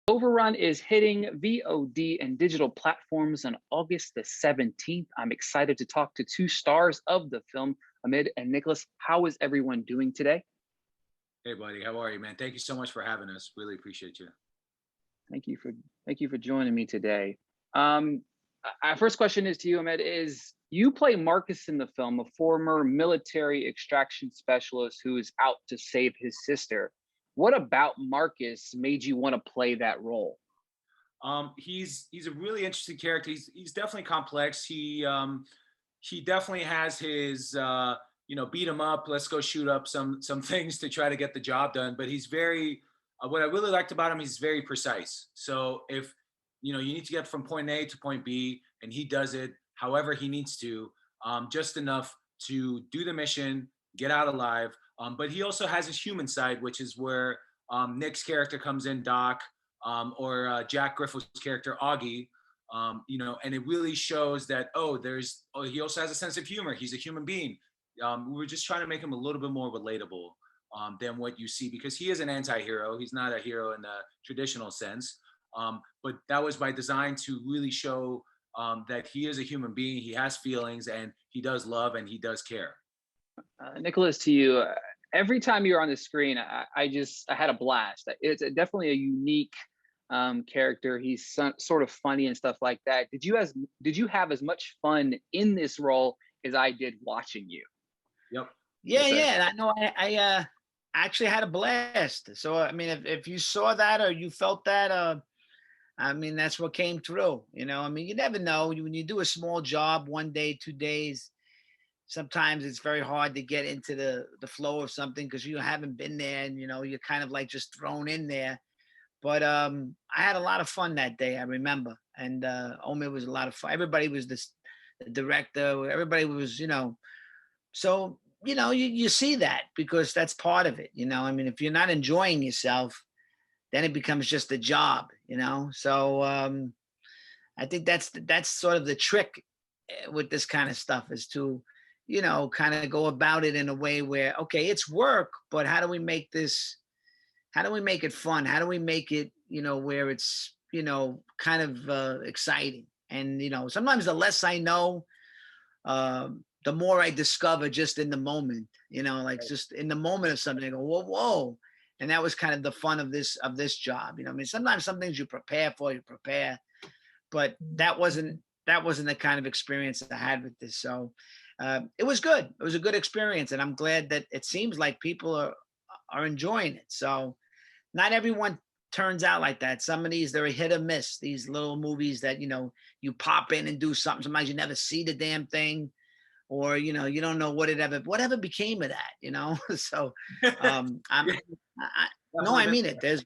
Overrun is hitting VOD and digital platforms on August the 17th. I'm excited to talk to two stars of the film, Omid and Nicholas. How is everyone doing today? Hey, buddy. How are you, man? Thank you so much for having us. Really appreciate you. Thank you for joining me today. Our first question is to you, Omid. Is you play Marcus in the film, a former military extraction specialist who is out to save his sister. What about Marcus made you want to play that role? He's a really interesting character. He's definitely complex. He definitely has his beat him up. Let's go shoot up some things to try to get the job done. But he's very what I really liked about him. He's very precise. So if you need to get from point A to point B, and he does it however he needs to, just enough to do the mission, get out alive. But he also has his human side, which is where Nick's character comes in, Doc, or Jack Griffo's character, Augie. And it really shows that he also has a sense of humor. He's a human being. We were just trying to make him a little bit more relatable than what you see, because he is an anti-hero. He's not a hero in the traditional sense. But that was by design to really show that he is a human being. He has feelings, and he does love, and he does care. Nicholas, to you, every time you're on the screen, I had a blast. It's definitely a unique character. He's sort of funny and stuff like that. Did you have as much fun in this role as I did watching you? Yep. Yeah. I know. I actually had a blast. So I mean, if you saw that or you felt that, I mean, that's what came through. I mean, you never know when you do a small job, 1 day, 2 days. Sometimes it's very hard to get into the flow of something because you haven't been there, and you're kind of like just thrown in there. But I had a lot of fun that day, I remember, and Omid was a lot of fun. Everybody was the director. Everybody was, so you see that because that's part of it. I mean, if you're not enjoying yourself, then it becomes just a job. So I think that's sort of the trick with this kind of stuff, is to kind of go about it in a way where, okay, it's work, but how do we make it fun? How do we make it, where it's, kind of exciting? And, sometimes the less I know, the more I discover just in the moment, just in the moment of something, I go, whoa. And that was kind of the fun of this job. I mean, sometimes some things you prepare, but that wasn't the kind of experience that I had with this. So it was good. It was a good experience. And I'm glad that it seems like people are enjoying it. So not everyone turns out like that. Some of these, they're a hit or miss, these little movies that, you pop in and do something. Sometimes you never see the damn thing, or, you don't know whatever became of that, So I mean it. There's,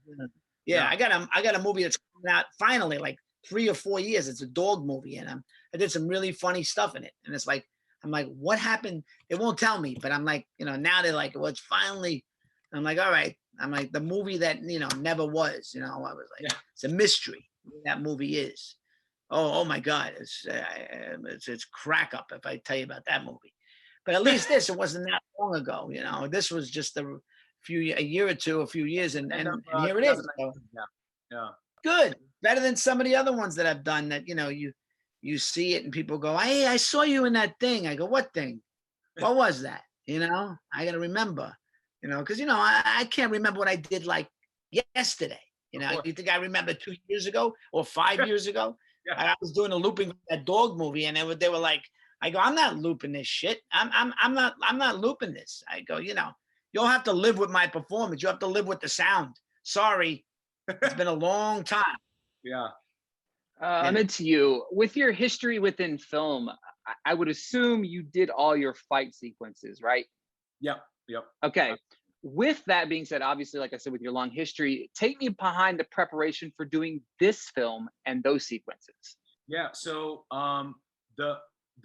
I got a movie that's coming out finally, like 3 or 4 years. It's a dog movie, and I did some really funny stuff in it. And it's like, I'm like, what happened? They won't tell me, but I'm like, now they're like, well, it's finally. I'm like, all right. I'm like, the movie that, never was, I was like, It's a mystery. That movie is. Oh my God. It's crack up if I tell you about that movie. But at least it wasn't that long ago, this was just a year or two, a few years. And here it is. So, yeah. Good. Better than some of the other ones that I've done that, you see it and people go, hey, I saw you in that thing. I go, what thing? What was that? I got to remember, because, I can't remember what I did like yesterday. You think I remember 2 years ago or 5 years ago? Yeah. I was doing a looping that dog movie, and they were like, I go, I'm not looping this shit. I'm not looping this. I go, you'll have to live with my performance. You have to live with the sound. Sorry. It's been a long time. Yeah. Omid, to you, with your history within film, I would assume you did all your fight sequences, right? Yep. Okay. With that being said, obviously, like I said, with your long history, take me behind the preparation for doing this film and those sequences. Yeah. So the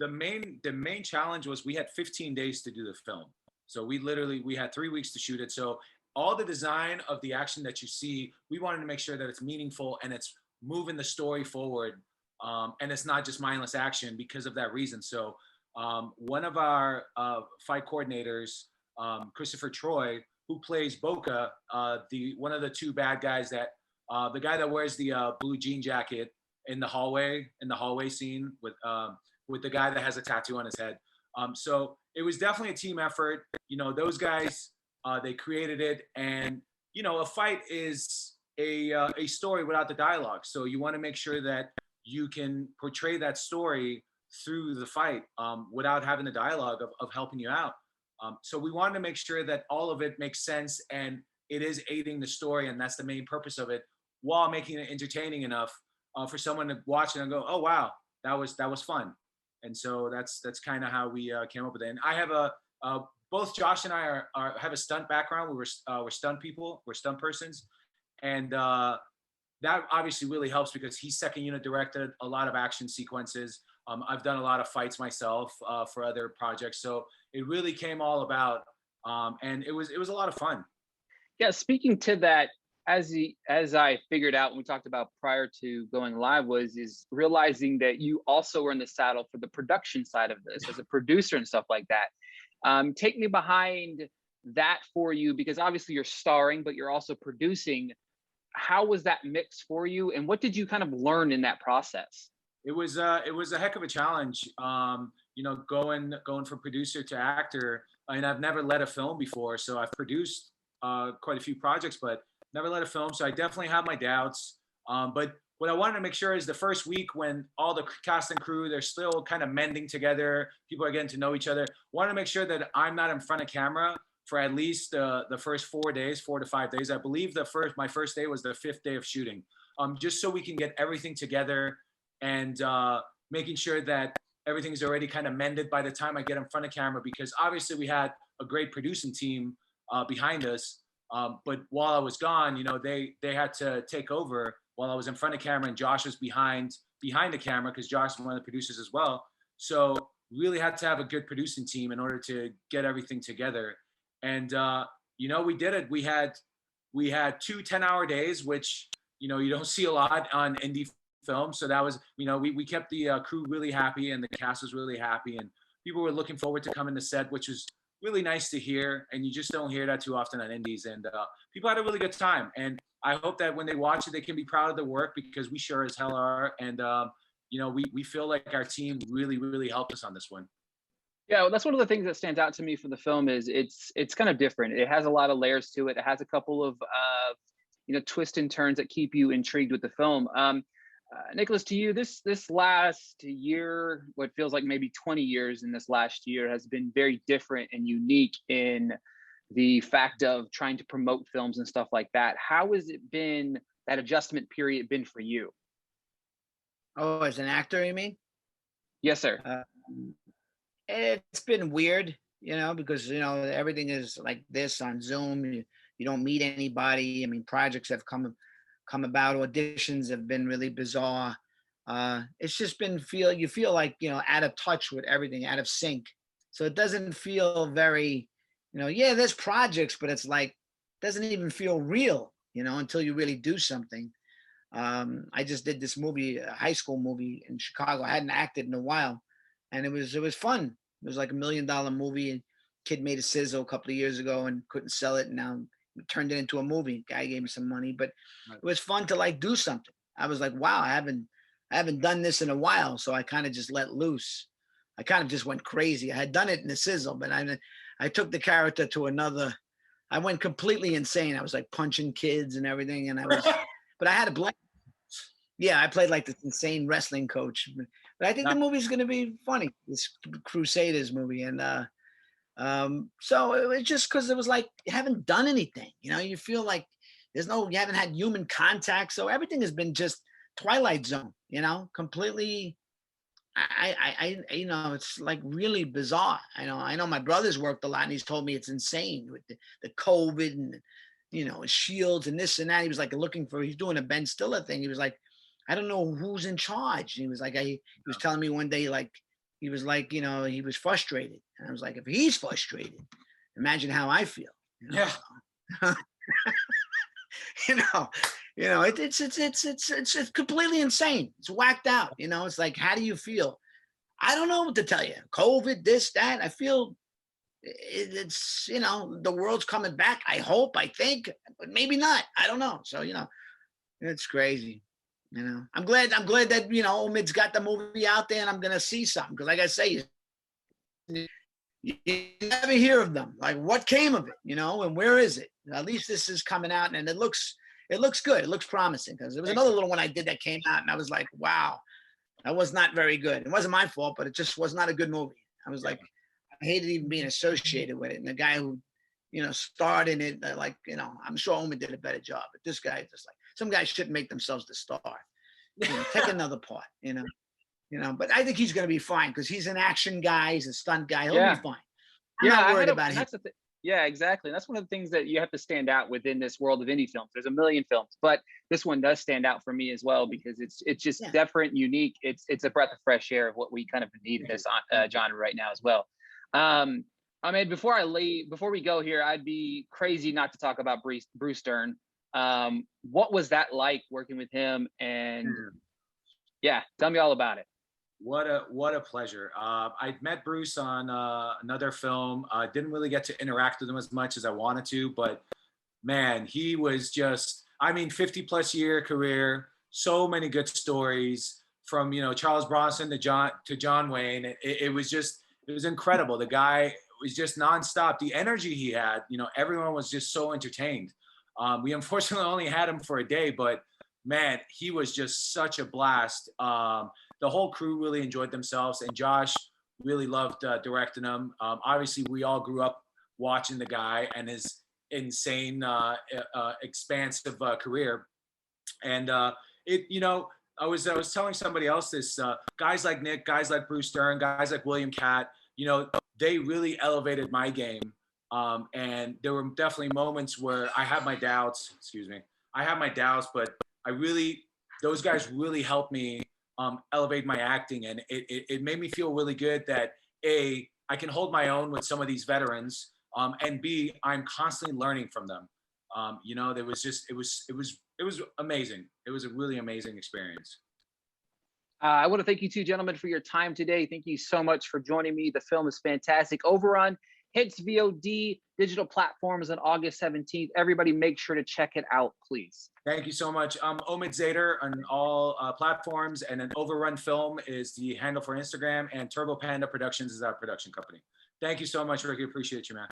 main challenge was we had 15 days to do the film. So we had 3 weeks to shoot it. So all the design of the action that you see, we wanted to make sure that it's meaningful and it's moving the story forward. And it's not just mindless action because of that reason. So one of our fight coordinators, Christopher Troy, who plays Boca, one of the two bad guys that the guy that wears the blue jean jacket in the hallway scene with the guy that has a tattoo on his head. So it was definitely a team effort. You know, those guys, they created it, and you know, a fight is a story without the dialogue. So you want to make sure that you can portray that story through the fight without having the dialogue of helping you out. So we wanted to make sure that all of it makes sense and it is aiding the story, and that's the main purpose of it, while making it entertaining enough for someone to watch it and go, "Oh wow, that was fun." And so that's kind of how we came up with it. And I have both Josh and I have a stunt background. We're stunt people, we're stunt persons, and that obviously really helps because he's second unit directed a lot of action sequences. I've done a lot of fights myself for other projects, so it really came all about, and it was a lot of fun. Yeah, speaking to that, as I figured out when we talked about prior to going live, is realizing that you also were in the saddle for the production side of this as a producer and stuff like that. Take me behind that for you, because obviously you're starring, but you're also producing. How was that mix for you, and what did you kind of learn in that process? It was a heck of a challenge. You know, going from producer to actor. I mean, I've never led a film before, so I've produced quite a few projects, but never led a film. So I definitely have my doubts. But what I wanted to make sure is the first week, when all the cast and crew, they're still kind of mending together, people are getting to know each other, wanted to make sure that I'm not in front of camera for at least the first 4 days, 4 to 5 days. I believe my first day was the 5th day of shooting, just so we can get everything together and making sure that everything's already kind of mended by the time I get in front of camera, because obviously we had a great producing team behind us. But while I was gone, you know, they had to take over while I was in front of camera, and Josh was behind the camera because Josh is one of the producers as well. So really had to have a good producing team in order to get everything together. And you know, we did it. We had 2 10-hour days, which, you know, you don't see a lot on indie film. So that was, you know, we kept the crew really happy, and the cast was really happy, and people were looking forward to coming to set, which was really nice to hear. And you just don't hear that too often on indies. And people had a really good time. And I hope that when they watch it, they can be proud of the work, because we sure as hell are. And you know, we feel like our team really, really helped us on this one. Yeah, well, that's one of the things that stands out to me for the film is it's kind of different. It has a lot of layers to it. It has a couple of you know, twists and turns that keep you intrigued with the film. Nicholas, to you, this last year, what feels like maybe 20 years in this last year, has been very different and unique in the fact of trying to promote films and stuff like that. How has it been, that adjustment period been for you? Oh, as an actor, you mean? Yes, sir. It's been weird, you know, because, you know, everything is like this on Zoom. You don't meet anybody. I mean, projects have come about. Auditions have been really bizarre. It's just been you feel like, you know, out of touch with everything, out of sync. So it doesn't feel very, you know, yeah, there's projects, but it's like, doesn't even feel real, you know, until you really do something. I just did this movie, a high school movie in Chicago. I hadn't acted in a while, and it was fun. It was like $1 million movie. And kid made a sizzle a couple of years ago and couldn't sell it, and now turned it into a movie. Guy gave me some money, but it was fun to like do something. I was like, wow, I haven't done this in a while. So I kind of just let loose. I kind of just went crazy. I had done it in the sizzle, but I took the character to another. I went completely insane. I was like punching kids and everything. And but I had a blast. Yeah, I played like this insane wrestling coach. But I think the movie's going to be funny, this Crusaders movie. And so it was just because it was like, you haven't done anything. You know, you feel like you haven't had human contact. So everything has been just Twilight Zone, you know, completely. You know, it's like really bizarre. I know my brother's worked a lot, and he's told me it's insane with the COVID and, you know, shields and this and that. He was like he's doing a Ben Stiller thing. He was like, I don't know who's in charge. And he was like, he was telling me one day, like, he was like, you know, he was frustrated. And I was like, if he's frustrated, imagine how I feel. You know? Yeah. you know, it's completely insane. It's whacked out. You know, it's like, how do you feel? I don't know what to tell you. COVID, this, that. I feel it's, you know, the world's coming back. I hope, I think, but maybe not. I don't know. So, you know, It's crazy. You know, I'm glad that, you know, Omid's got the movie out there and I'm going to see something. Cause like I say, you never hear of them. Like what came of it, you know, and where is it? At least this is coming out and it looks good. It looks promising because there was another little one I did that came out and I was like, wow, that was not very good. It wasn't my fault, but it just was not a good movie. I was like, I hated even being associated with it. And the guy who, you know, starred in it, like, you know, I'm sure Omid did a better job, but this guy just like, some guys shouldn't make themselves the star. You know, take another part, you know, but I think he's going to be fine because he's an action guy. He's a stunt guy. He'll be fine. I'm not worried about him. Yeah, exactly. And that's one of the things that you have to stand out within this world of indie films. There's a million films, but this one does stand out for me as well because it's just different, unique. It's a breath of fresh air of what we kind of need in this genre right now as well. I mean, before we go here, I'd be crazy not to talk about Bruce Dern. What was that like working with him? And yeah, tell me all about it. What a pleasure. I met Bruce on another film. Didn't really get to interact with him as much as I wanted to, but man, he was just, I mean, 50 plus year career, so many good stories from, you know, Charles Bronson to John Wayne. It was incredible. The guy was just nonstop. The energy he had, you know, everyone was just so entertained. We unfortunately only had him for a day, but man, he was just such a blast. The whole crew really enjoyed themselves, and Josh really loved directing them. Obviously, we all grew up watching the guy and his insane, expansive career. And you know, I was telling somebody else this. Guys like Nick, guys like Bruce Dern, guys like William Katt, you know, they really elevated my game. And there were definitely moments where I had my doubts. I had my doubts, but those guys really helped me elevate my acting, and it made me feel really good that A, I can hold my own with some of these veterans, and B, I'm constantly learning from them. You know, it was amazing. It was a really amazing experience. I want to thank you two gentlemen for your time today. Thank you so much for joining me. The film is fantastic. Overrun hits VOD digital platforms on August 17th. Everybody make sure to check it out, please. Thank you so much. Omid Zader on all platforms, and then Overrun Film is the handle for Instagram, and Turbo Panda Productions is our production company. Thank you so much, Ricky. Appreciate you, man.